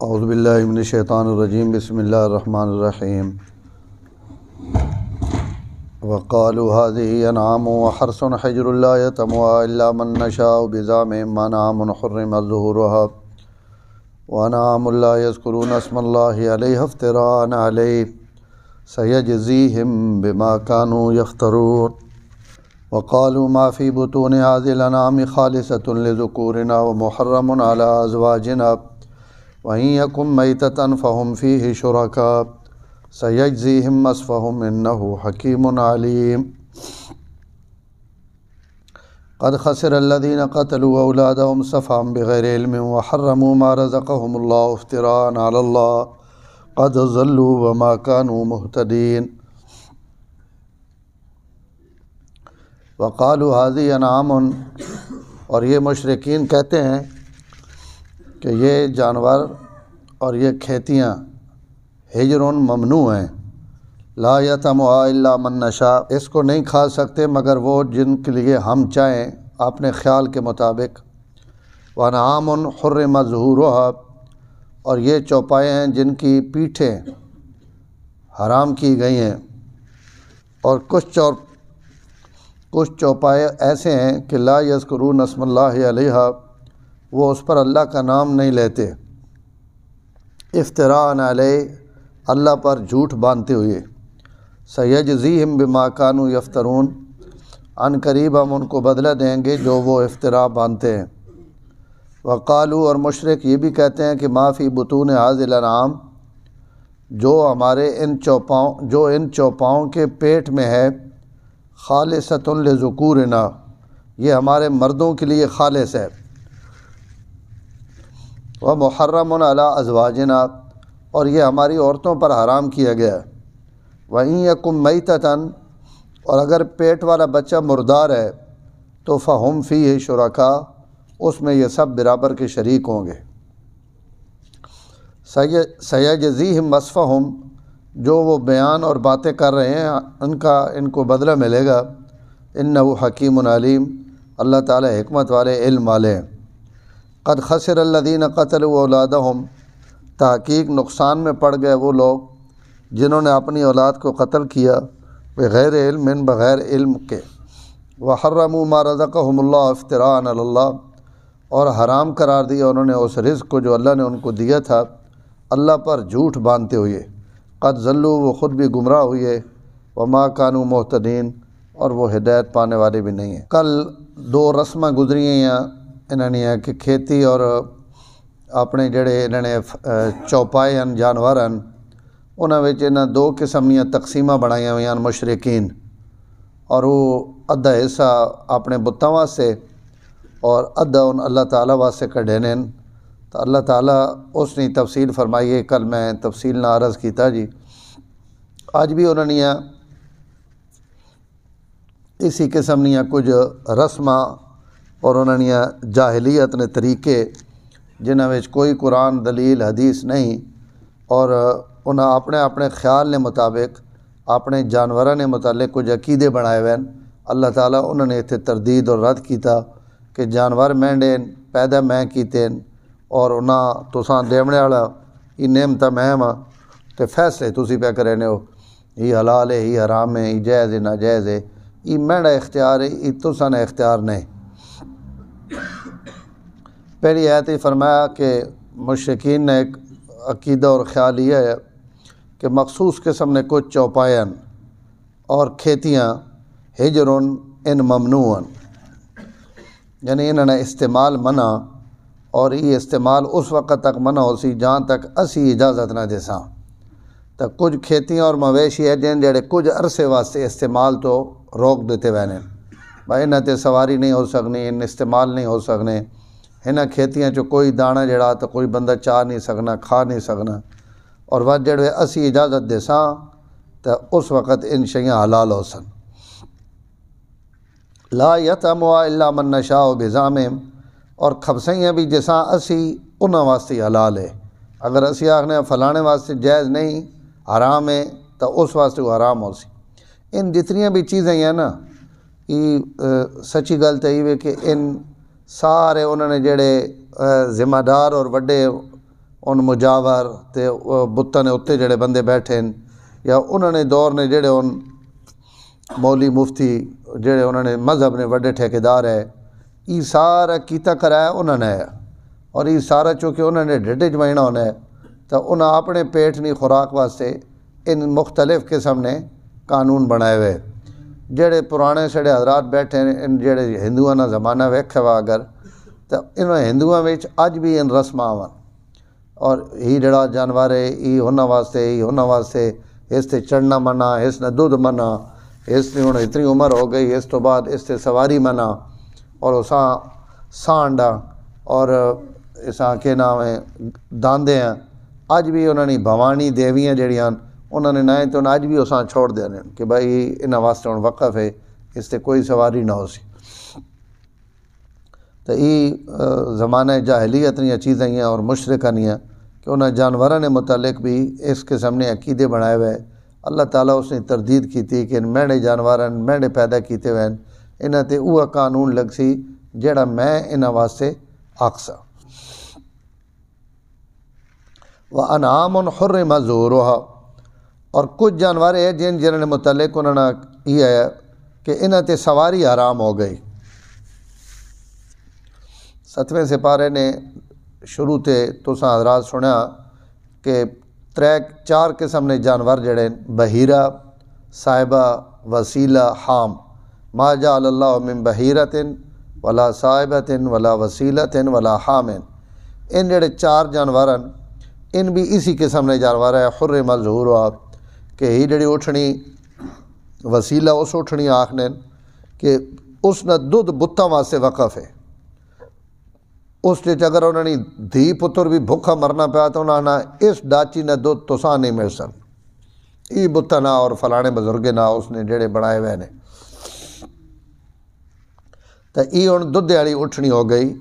اعوذ باللہ من الشیطان الرجیم بسم اللہ الرحمن الرحیم وقالوا هذه انعام وحرث حجر لا يطعمها الا من نشاء بزعمهم انعام حرم ظهورها وانعام لا يذكرون اسم الله عليها افتراء عليه سيجزيهم بما كانوا يفترون وقالوا ما في بطون هذه الانعام خالصة لذكورنا ومحرم على ازواجنا وَإِن يَكُن مَيْتَةً فَهُمْ فِيهِ شُرَكَاءُ سَيَجْزِيهِمْ وَصْفَهُمْ إِنَّهُ حَكِيمٌ عَلِيمٌ قد خسر الذين قتلوا أولادهم سفها بغير علم وحرموا ما رزقهم الله افتراء على الله قد ضلوا وما كانوا مهتدين وقالوا هذه أنعام، اور یہ مشرکین کہتے ہیں کہ یہ جانور اور یہ کھیتیاں حجر ممنوع ہیں، لا یطعمها الا من نشاء، اس کو نہیں کھا سکتے مگر وہ جن کے لیے ہم چاہیں اپنے خیال کے مطابق، وانعام حرم ظہورها، اور یہ چوپائے ہیں جن کی پیٹھیں حرام کی گئی ہیں، اور کچھ چوپائے ایسے ہیں کہ لا یذکرون اسم اللہ علیہا، وہ اس پر اللہ کا نام نہیں لیتے، افتراء علیہ، اللہ پر جھوٹ باندھتے ہوئے، سیجزیہم بما کانوا یفترون، عن قریب ہم ان کو بدلہ دیں گے جو وہ افتراء باندھتے ہیں۔ وقالو، اور مشرک یہ بھی کہتے ہیں کہ ما فی بطون ھذی الانعام، جو ہمارے ان چوپاؤں کے پیٹ میں ہے، خالصۃ لذکورنا، یہ ہمارے مردوں کے لیے خالص ہے، ومحرم علی ازواجنا، اور یہ ہماری عورتوں پر حرام کیا گیا ہے، وَإِن يَكُن مَيْتَةً، اور اگر پیٹ والا بچہ مردار ہے تو فَهُمْ فِيهِ شُرَكَاء، اس میں یہ سب برابر کے شریک ہوں گے، سَيَجْزِيهِمْ وَصْفَهُمْ، جو وہ بیان اور باتیں کر رہے ہیں ان کو بدلہ ملے گا، إِنَّهُ حَكِيمٌ عَلِيمٌ، اللہ تعالی حکمت والے، علم والے ہیں۔ قد خسر الذین قتلوا اولادہم، تحقیق نقصان میں پڑ گئے وہ لوگ جنہوں نے اپنی اولاد کو قتل کیا، بغیر علم، بغیر علم کے، وحرموا ما رزقهم اللہ افتراء علی اللہ، اور حرام قرار دیا انہوں نے اس رزق کو جو اللہ نے ان کو دیا تھا اللہ پر جھوٹ باندھتے ہوئے، قد ضلوا، وہ خود بھی گمراہ ہوئے، وما کانوا مہتدین، اور وہ ہدایت پانے والے بھی نہیں ہیں۔ کل دو رسماں گزری ہیں انہوں نے کہ کھیتی اور اپنے جڑے انہوں نے چوپائے ہیں جانور ہیں، انہوں نے دو قسم دیا تقسیمہ بنائی ہوئی ہیں مشرکین، اور وہ ادھا حصہ اپنے بتاں واسطے اور ادھا ان اللہ تعالیٰ واسطے کڈھے نے، تو اللہ تعالیٰ اس نے تفصیل فرمائی ہے، کل میں تفصیل نہ عرض کیتا جی۔ آج بھی انہوں نے اسی قسم دیا کچھ رسماں اور انہوں نے جاہلیت نے طریقے جنہاں وچ کوئی قرآن دلیل حدیث نہیں، اور انہاں اپنے خیال نے مطابق اپنے جانوراں نے متعلق کچھ عقیدے بنائے ہوئے ہیں۔ اللہ تعالیٰ انہوں نے اتنے تردید اور رد کیتا کہ جانور مہنڈے پیدا میں کیتے ہیں، اور انہاں تساں دیونے والا یہ نعمت میں تے فیصلے تسی پہ کرنے ہو، یہ حلال ہے، یہ حرام ہے، یہ جائز ہے، ناجائز ہے، یہ مہنڈا اختیار ہے، یہ تساں نے اختیار نہیں۔ پہلی آیت فرمایا کہ مشرکین نے ایک عقیدہ اور خیال یہ ہے کہ مخصوص قسم نے کچھ چوپائیں اور کھیتیاں حجر ان ممنوع، یعنی انہوں نے استعمال منع، اور یہ استعمال اس وقت تک منع ہو سی جہاں تک اسی اجازت نہ دے ساں، تو کچھ کھیتیاں اور مویشی ہے جڑے کچھ عرصے واسطے استعمال تو روک دیتے ہوئے ہیں، بھائی انہاں تے سواری نہیں ہو سکنی، ان استعمال نہیں ہو سکنے، انہاں کھیتیاں چو کوئی دانہ جڑا تو کوئی بندہ چاہ نہیں سکنا، کھا نہیں سکنا، اور وہ جڑے اسی اجازت دے ساں تو اس وقت ان شیاں حلال ہو سن۔ لا یطعمها الا من نشاء بزعمهم، اور کھبسیاں بھی جساں اسی انہاں واسطے حلال ہے، اگر اسی آخنے فلانے واسطے جائز نہیں حرام ہے تو اس واسطے وہ حرام ہو سی۔ ان جتنیاں بھی چیزیں ہیں نا، یہ سچی گل تو یہ کہ ان سارے انہوں نے جڑے ذمہ دار اور وڈے ان مجاور تے بتاں نے اتنے جڑے بندے بیٹھے ہیں یا انہوں نے دور نے جڑے ان مولوی مفتی جڑے انہوں نے مذہب نے وڈے ٹھیکیدار ہے یہ سارا کیتا کرایا انہوں نے ہے اور یہ سارا چونکہ انہوں نے ڈھڈ جمائنا ہونا ہے تو انہاں اپنے پیٹ نہیں خوراک واسطے ان مختلف قسم نے قانون بنائے ہوئے جڑے پرانے سڑے حضرات بیٹھے ہیں ان جڑے ہندوؤں کا زمانہ ویکھے وا اگر تو انہوں ہندوؤں میں اج بھی ان رسم آون اور ہی جڑا جانور ہے یہ انہاں واسطے اس تے چڑھنا منع اس نے دودھ منع اس نے ہوں اتنی عمر ہو گئی اس تو بعد اس تے سواری منع اور اساں سانڈا اور اساں کے نام ہے داندے ہیں اج بھی انہوں نے بھوانی دیویاں جڑیاں انہوں نے نہ تو اج بھی اساں چھوڑ دینے کہ بھائی انہاں واسطے ہوں وقف ہے اس تے کوئی سواری نہ ہو سی تو یہ زمانہ جاہلیت نہیں چیزیں ہیں اور مشرکہ نہیں ہیں کہ انہاں جانوراں نے متعلق بھی اس قسم نے عقیدے بنائے ہوئے اللہ تعالیٰ اس نے تردید کی تھی کہ ان میڑے جانوراں میڑے پیدا کیتے ہوئے انہاں تے اوہ قانون لگ سی جڑا میں انہاں واسطے آکھسا وَأَنْعَامٌ حُرِّمَ ظُهُورُهَا اور کچھ جانور ہیں جنہوں نے متعلق انہوں نے یہ ہے کہ انہاں تے سواری حرام ہو گئی 7ویں سپارے نے شروع تے تساں حضرات سنیا کہ 4 قسم نے جانور جڑے بحیرہ صاحبہ وسیلہ حام ما جعل اللہ من بحیرۃ ولا صاحبۃ ولا وسیلۃ ولا حام ان جڑے 4 جانور ان بھی اسی قسم نے جانور ہے حرم ظہورھا کہ ہی جڑی اٹھنی وسیلہ اس اٹھنی آکھنے کہ اس نے دودھ بتاں واسطے وقف ہے اس نے اگر انہوں نے دھی پتر بھی بھوکا مرنا پیا تو انہوں نے اس ڈاچی نے دودھ تساں نہیں مل سن یہ بتا نہ اور فلانے بزرگ نہ اس نے جڑے بنائے ہوئے نے تو یہ ہوں دودھ والی اٹھنی ہو گئی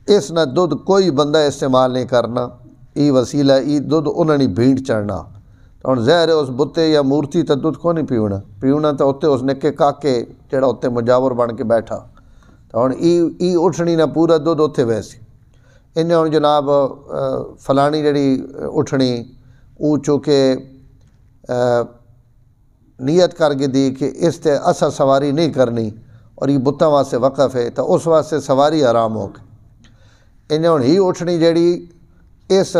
اس نے دودھ کوئی بندہ استعمال نہیں کرنا یہ وسیلہ یہ دودھ انہوں نے بھینٹ چڑھنا تو ہوں ظاہر ہے اس بتے یا مورتی تو دودھ کو نہیں پیونا تو اتنے اس نکے کاکے جڑا اتنے مجاور بن کے بیٹھا تو ہوں یہ اٹھنی نہ پورا دودھ اتنے ویسی انہیں ہوں جناب فلانی جڑی اٹھنی وہ چونکہ نیت کر کے دی کہ اس تے اسا سواری نہیں کرنی اور یہ بتاں واسطے وقف ہے تو اس واسطے سواری حرام ہو گئی انہیں ہوں ہی اٹھنی جڑی اس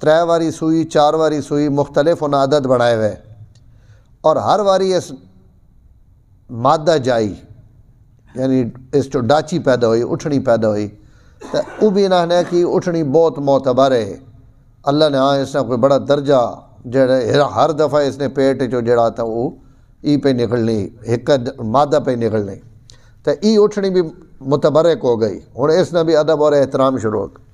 3 واری سوئی 4 واری سوئی مختلف انہیں عدد بنائے ہوئے اور ہر واری اس مادہ جائی یعنی اس جو ڈاچی پیدا ہوئی اٹھنی پیدا ہوئی تو وہ بھی انہوں نے کہ اٹھنی بہت معتبر ہے اللہ نے اس نے کوئی بڑا درجہ جڑا ہر دفعہ اس نے پیٹ جو جڑا تھا وہ ای پہ نکلنی ایک مادہ پہ نکلنی تو ای اٹھنی بھی متبرک ہو گئی ہوں اس نے بھی ادب اور احترام شروع ہو گیا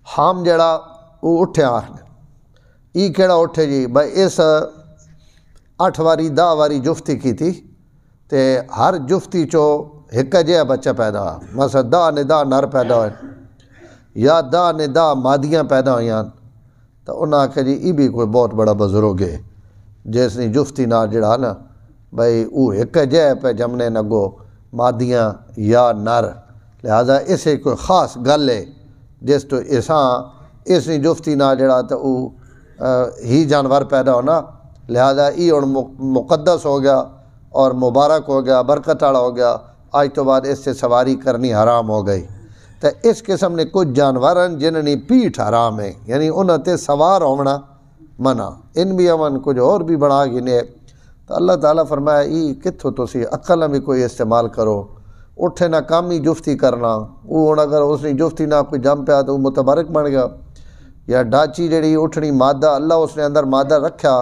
حام جڑا وہ اٹھے آخنے ای کیڑا اٹھے جی بھائی اس 8 واری 10 واری جفتی کی تھی تے ہر جفتی چو ایک جہا بچہ پیدا ہوا مثلا 10 نے 10 نر پیدا ہوئے یا 10 نے 10 مادیاں پیدا ہوئی تو انہاں آکھا جی یہ بھی کوئی بہت بڑا بزرگ ہے جس نے جفتی نہ جڑا نا بھائی وہ ایک جہا پہ جمنے نگو مادیاں یا نر لہذا اسے کوئی خاص گل ہے جس تو اس نے جفتی نہ جڑا تو وہ ہی جانور پیدا ہونا لہذا یہ ہوں مقدس ہو گیا اور مبارک ہو گیا برکت والا ہو گیا آج تو بعد اس سے سواری کرنی حرام ہو گئی تو اس قسم نے کچھ جانور جنہوں نے پیٹھ حرام ہے یعنی انہوں تے سوار ہونا منع ان بھی امن کچھ اور بھی بنا گنے تو اللہ تعالیٰ فرمایا یہ کتوں تسی عقل بھی کوئی استعمال کرو اٹھے نہ کامی جفتی کرنا وہ ہوں اگر اس نے جفتی نہ کوئی جم پیا تو وہ متبرک بن گیا یا ڈاچی جڑی اٹھنی مادہ اللہ اس نے اندر مادہ رکھا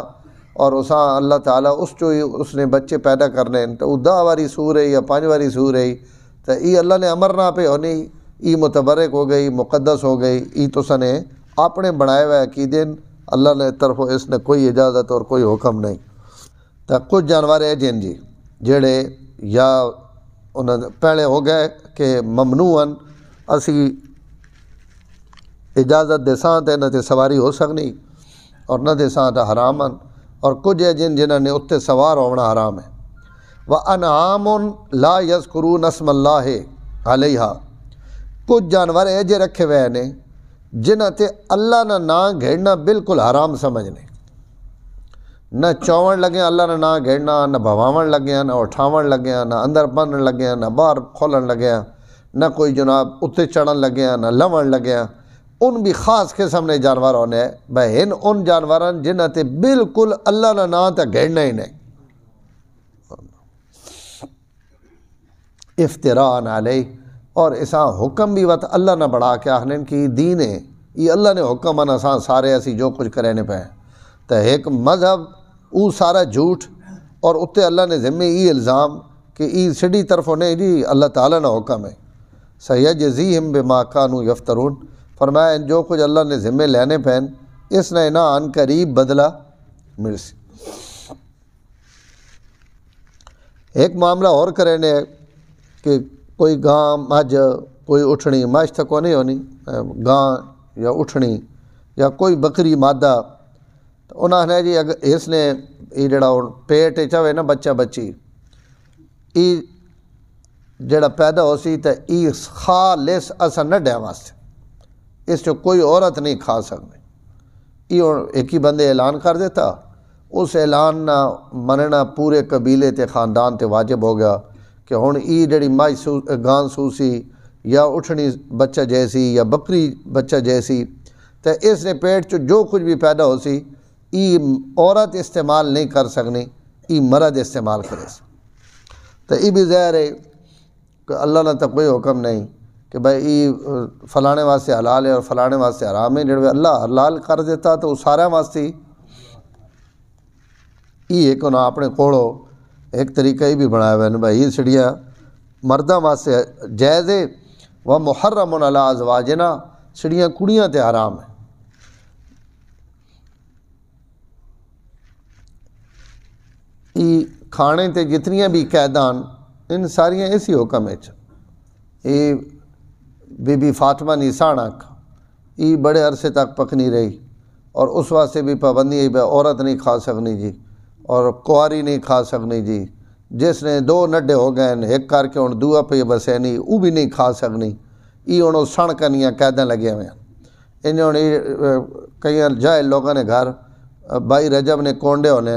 اور اساں اللہ تعالیٰ اس جو اس نے بچے پیدا کرنے تو وہ 10 واری سور ہے یا 5 واری سور ہے تو یہ اللہ نے امر نہ پہ ہونی یہ متبرک ہو گئی مقدس ہو گئی یہ تو سنے اپنے بنائے ہوئے عقیدے اللہ نے طرف اس نے کوئی اجازت اور کوئی حکم نہیں تو کچھ جانور ہے جن جی جڑے یا انہوں نے پہلے ہو گئے کہ ممنوعاً اسی اجازت دے ساں تے نہ تے سواری ہو سکنی اور نہ دے ساں تے حراماً اور کچھ ہے جنہوں نے اتنے سوار ہونا حرام ہے وَأَنْعَامٌ لَا يَذْكُرُونَ اسْمَ اللَّهِ عَلَيْهَا کچھ جانور یہ جے رکھے ہوئے نے جنہاں تے اللہ نہ نام گھیڑنا بالکل حرام سمجھنے، نہ چوون لگے اللہ نہ نام گھیڑنا، نہ بھواون لگے نہ اٹھاون لگے نہ اندر بنن لگے نہ باہر کھولن لگے نہ کوئی جناب اتنے چڑھن لگے نہ لون لگے، ان بھی خاص قسم نے جانور ہونے بھائی ان جانوران جنہاں تے بالکل اللہ نہ نام تے گھیڑنا ہی نہیں، افتراء علیہ، اور اساں حکم بھی وقت اللہ نہ بڑھا کے آخنے کی دین ہے، یہ اللہ نے حکم ان اساں سارے اسی جو کچھ کرنے پہ تو ایک مذہب او سارا جھوٹ، اور اتنے اللہ نے ذمہ ای الزام کہ ای سڈی طرفوں نہیں جی اللہ تعالیٰ نے حکم ہے، سیجزیہم بما کانوا یفترون، فرمایا جو کچھ اللہ نے ذمہ لینے پہن اس نے نہ ان قریب بدلہ مل سی۔ ایک معاملہ اور کرنے کہ کوئی گاں مجھ کوئی اٹھنی مجھ تک کو نہیں ہونی گاں یا اٹھنی یا کوئی بکری مادہ، تو انہوں نے جی اگر اس نے یہ جڑا پیٹ چاہے نا بچہ بچی یہ جڑا پیدا ہو سی تو یہ خالص اسا نڈیا واسطے، اس جو کوئی عورت نہیں کھا سکتی، یہ ایک ہی بندے اعلان کر دیتا، اس اعلان نہ مننا پورے قبیلے تے خاندان تے واجب ہو گیا کہ ہن ای جڑی مائی گان سوسی یا اٹھنی بچہ جیسی یا بکری بچہ جیسی تو اس نے پیٹ چو جو کچھ بھی پیدا ہو سی ای عورت استعمال نہیں کر سکنی، ای مرد استعمال کرے سی، تو ای بھی ظاہر ہے کہ اللہ نے تو کوئی حکم نہیں کہ بھائی ای فلانے واسطے حلال ہے اور فلانے واسطے حرام ہے، جڑے اللہ حلال کر دیتا تو سارا واسطے ای ایک انہوں اپنے کوڑو ایک طریقہ ہی بھی بنایا ہوا ہے بھائی یہ سڑیاں مرداں واسطے جائز ہے، وہ محرم علی ازواجنا، سڑیاں کڑیاں تے حرام ہے۔ ای کھانے تے جتنیاں بھی قیدان ان ساریاں اسی حکم ہے، یہ بی بی فاطمہ نیسانک ای بڑے عرصے تک پکنی رہی، اور اس واسطے بھی پابندی ہے بھائی عورت نہیں کھا سکنی جی، اور کواری نہیں کھا سکنی جی، جس نے دو نڈے ہو گئے ایک کر کے ہوں دعا پہ بسینی وہ بھی نہیں کھا سکنی، ای ہوں سن کنیاں قیدیں لگے ہوئے ہیں، انہوں نے کئی جائل لوگوں نے گھر بائی رجب نے کونڈے ہونے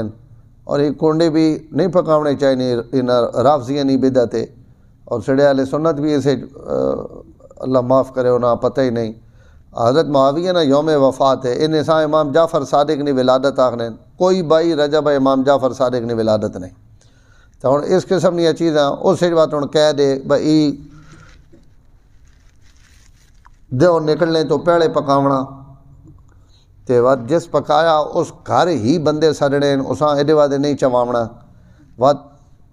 اور یہ کونڈے بھی نہیں پکاونے چاہیے، ان رافضیاں نہیں بدعتے، اور سڑے والے سنت بھی اسے اللہ معاف کرے انہاں پتہ ہی نہیں۔ حضرت معاویہ نا یوم وفات ہے، ان سا امام جعفر صادق نے ولادت آخنے، کوئی بائی رجب امام جعفر صادق نے ولادت نہیں، تو ہوں اس قسم دیا چیزاں اس بات ہوں کہہ دے بھائی دیو نکلنے تو پہلے پکاونا تے وقت جس پکایا اس گھر ہی بندے سڑنے اساں ایڈے وعدے نہیں چواونا، وقت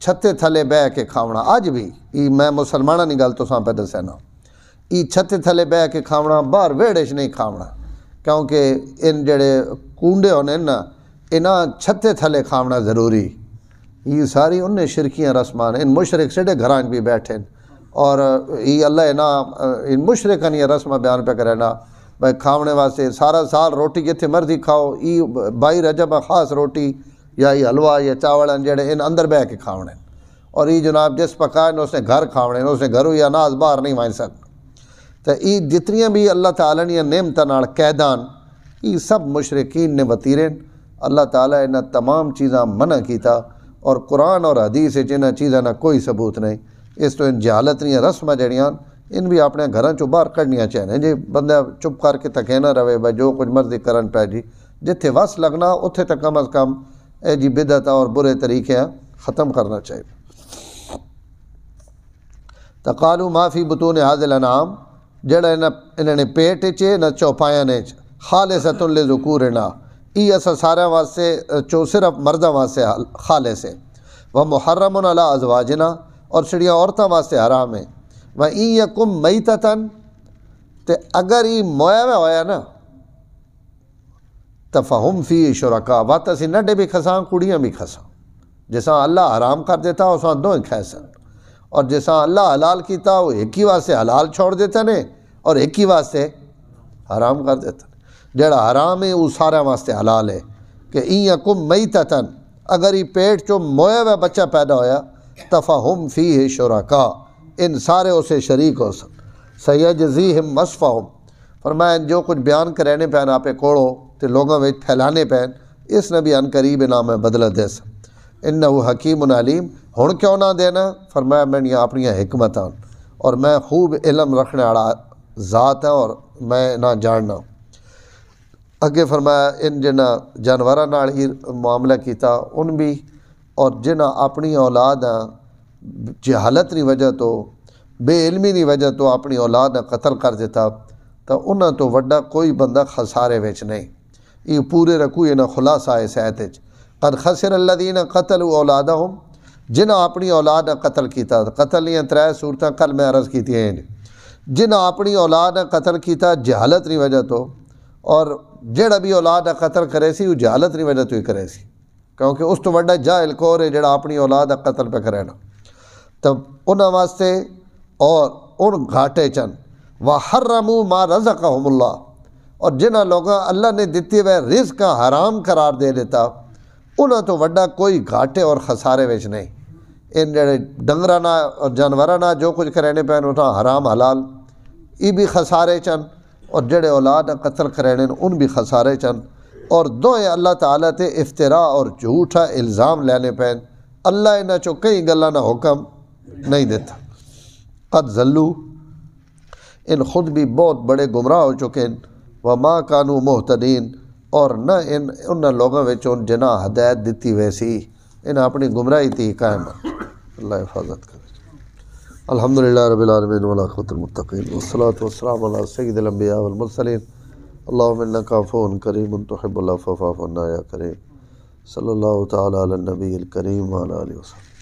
چھتے تھلے بہ کے کھاونا، اج بھی ای میں مسلمانہ نہیں گل تو ساں پہ دسینا، ای چھتے تھلے بہ کے کھاونا، باہر ویڑے چ نہیں کھاونا، کیونکہ ان جڑے کونڈے ہونے نا انہاں چھتے تھلے کھاونا ضروری، یہ ساری انہیں شرکیاں رسمان ان مشرک سڑے گھران بھی بیٹھیں، اور یہ اللہ نا ان مشرکان یہ رسمہ بیان پہ کرے نا بھائی کھاونے واسطے سارا سال روٹی جتھے مرضی کھاؤ، یہ بائی رجب خاص روٹی یا یہ حلوہ یا چاول جڑے ان اندر بہ کے کھاونے، اور یہ جناب جس پکائے اس نے گھر کھاونے، اس نے گھروں یا اناج باہر نہیں وائن سکتے، تو یہ جتنیاں بھی اللہ تعالیٰ نے نعمتاں نال قیدان یہ سب مشرکین نے وطیریں، اللہ تعالیٰ انہاں تمام چیزاں منع کیتا، اور قرآن اور حدیث انہاں چیزاں نہ کوئی ثبوت نہیں، اس تو ان جہالت نہیں رسمہ جڑیاں ان بھی اپنے گھراں چوں باہر کڈنیاں چاہیے، جی بندہ چپ کر کے تکے نہ رہے بھائی جو کچھ مرضی کرن پہ جی، جتھے وس لگنا اتھے تک کم از کم اے جی بدعت اور برے طریقے ختم کرنا چاہیے۔ تقالو ما فی بطون ھذا الانعام، جڑا انہاں نے پیٹ چے نہ چوپایاں نے خالصۃ لذکورنا، ای اسا سارے واسطے چو صرف مرداں واسطے خالص ہے، وہ محرم علی ازواجنا، اور سڑیاں عورتاں واسطے حرام ہے، وَإِن یکم میتتن، تے اگر یہ مویا میں ہویا نا تفہم فی شرکا، وات اسی نڈے بھی کھساں کڑیاں بھی کھساں، جیسا اللہ حرام کر دیتا اساں دوئیں کھیسن، اور جیسا اللہ حلال کیتا وہ ایک ہی واسطے حلال چھوڑ دیتا نے اور ایک ہی واسطے حرام کر دیتا، جڑا حرام ہے وہ سارا واسطے حلال ہے، کہ این یکم میتتن، اگر یہ پیٹ چو مویا ہوا بچہ پیدا ہویا تفہم فیہ شرکا، ان سارے اسے شریک ہو سن، سیجزیہم وصفہم، فرمایا جو کچھ بیان کرینے پین آپ کوڑو تے لوگوں میں پھیلانے پین، اس نے بھی ان قریب نام ہے بدلہ دیس انہو حکیم علیم۔ ہن کیوں نہ دینا؟ فرمایا میں اپنی حکمت ہوں اور میں خوب علم رکھنے والا ذات ہے اور میں نہ جاننا۔ اگے فرمایا ان جنہ جانوراں نال ہی معاملہ کیتا ان بھی، اور جنہ اپنی اولاد جہالت کی وجہ تو بے علمی کی وجہ تو اپنی اولاد قتل کر دیتا، تو انہاں تو وڈا کوئی بندہ خسارے وچ نہیں۔ یہ پورے رکو یہ خلاصہ ہے اس آیت وچ، قد خسر الذین قتلوا اولادہم، جنہ اپنی اولاد قتل کیتا۔ قتل یہ ترے صورتاں کل میں عرض کیتی ہیں، جنہ اپنی اولاد قتل کیتا جہالت کی وجہ تو، اور جڑا بھی اولاد قتل کرے سی وہ جہالت کی وجہ تو ہی کرے سی، کیونکہ اس تو وڈا جاہل کور ہے جڑا اپنی اولاد قتل پہ کرے نا۔ تب انہاں واسطے اور ان گھاٹے چن وحرموا ما رزقہم اللہ، اور جنہ لوگاں اللہ نے دیتی ہوئے رزق حرام قرار دے دیتا، انہاں تو وڈا کوئی گھاٹے اور خسارے وچ نہیں۔ ان جڑے ڈنگراں اور جانوراں جو کچھ کرینے پین انہاں حرام حلال یہ بھی خسارے چن، اور جڑے اولاد قتل کرینے ان بھی خسارے چن، اور دوئے اللہ تعالیٰ تے افتراء اور جھوٹا الزام لینے پین۔ اللہ انہاں چو کئی گلاں نہ حکم نہیں دیتا۔ قد ذلو، ان خود بھی بہت بڑے گمراہ ہو چکے ہیں، وما کانوا مہتدین، اور نہ ان لوگوں ان جنہ ہدایت دیتی ویسی، ان اپنی گمراہی تھی قائم۔ اللہ حفاظت کرے۔ الحمدللہ رب العالمین والعاقبۃ للمتقین والصلاۃ والسلام علی سید الانبیاء والمرسلین اللہم انک عفو کریم تحب العفو فاعف عنا یا کریم۔ صلی اللہ تعالی علی النبی الکریم وعلی آلہ وسلم۔